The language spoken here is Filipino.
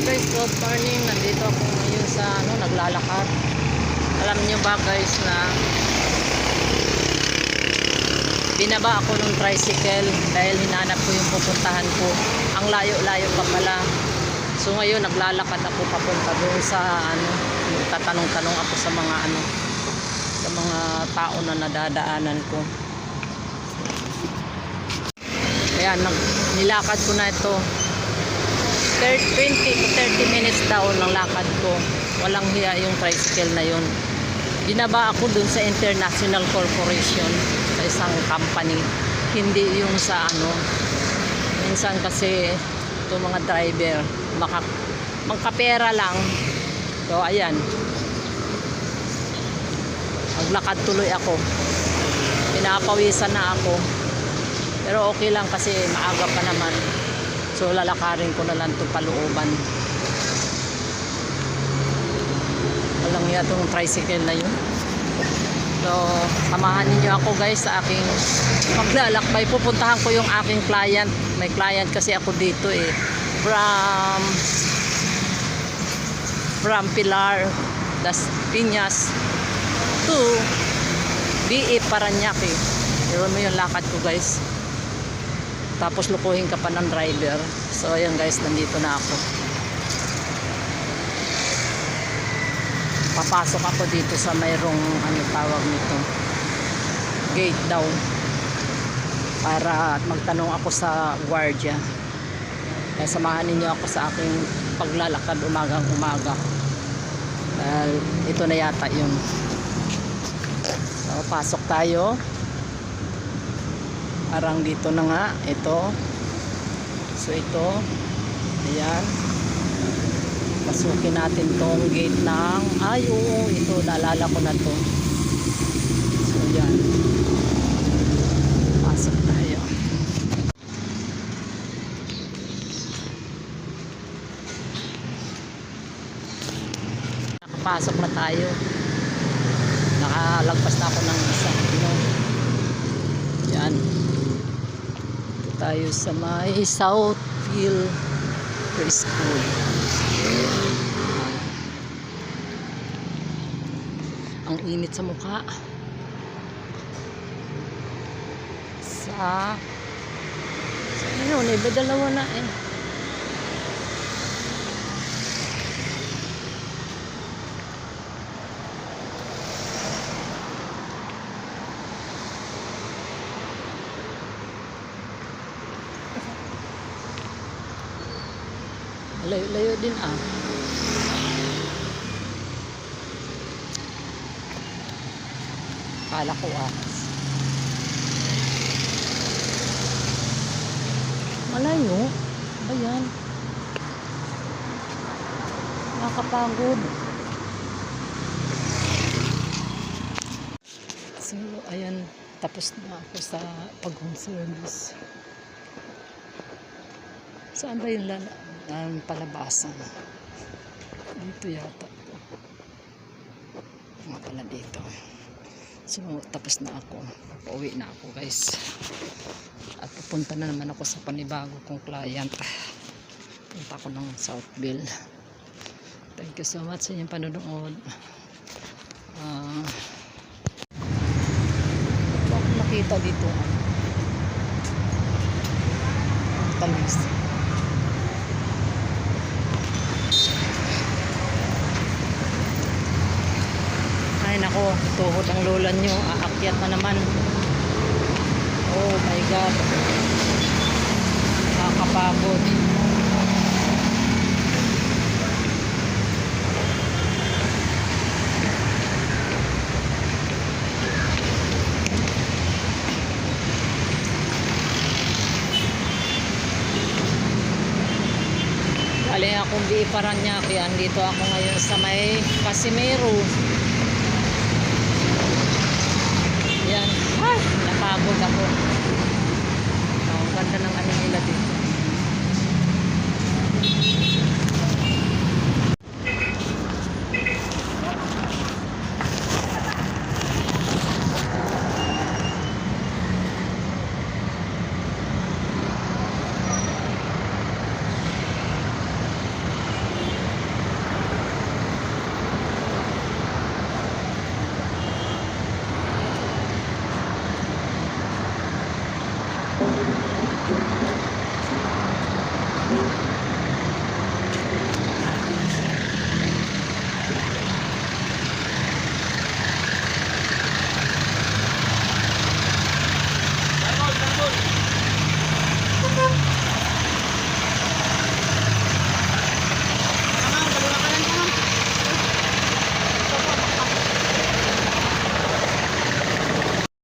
Guys, good morning. Nandito ako ngayon sa naglalakad. Alam niyo ba guys na binaba ako ng tricycle dahil hinanap ko yung pupuntahan ko. Ang layo-layo pa pala. So ngayon naglalakad ako papunta doon sa tatanong-tanong ako sa mga sa mga tao na nadadaanan ko. Kaya nilakad ko na ito. 20 to 30 minutes daw ng lakad ko. Walang hiya yung tricycle na yun. Binaba ako dun sa International Corporation, sa isang company. Hindi yung sa minsan kasi itong mga driver magkapera lang. So ayan, maglakad tuloy ako. Pinapawisan na ako, pero okay lang kasi maaga pa naman. So lalakarin ko na lang itong palooban. Walang hiya itong tricycle na yun. So samahan niyo ako guys sa aking maglalakbay. Pupuntahan ko yung aking client. May client kasi ako dito from Pilar das Piñas to BE Parañaque. Yun mo yung lakad ko guys. Tapos lukuhin ka pa ng driver. So ayan guys, nandito na ako. Papasok ako dito sa mayroong tawag nito, gate daw, para magtanong ako sa guardia. Kaya samahan ninyo ako sa aking paglalakad umagang umaga. Ito na yata yun. So pasok tayo. Parang dito na nga, ito. So ito, ayan. Pasukin natin tong gate ng, ito, naalala ko na to. So ayan. Pasok tayo. Nakapasok na tayo. Nakalagpas na ako ng isa. Ayan. Tayo sa may Southfield Preschool. Ang init sa mukha. Sa dalawa na layo-layo din kala ko malayo ba yan? Nakakapagod. So ayan, tapos na ako sa pag-home service. Saan ba yung palabasan? Dito yata. Nga pala dito. So tapos na ako. Pauwi na ako guys. At pupunta na naman ako sa panibago kong client. Punta ako ng Southfield. Thank you so much sa inyong panonood. Ako nakita dito talis. Ay nako, tuhod ang lola nyo, aakyat na naman. Oh my god, nakakapagod. Galing akong BE Parañaque. Andito ako ngayon sa may Casimiro. Yan. Napagod ako. Ang ganda ng nila dito.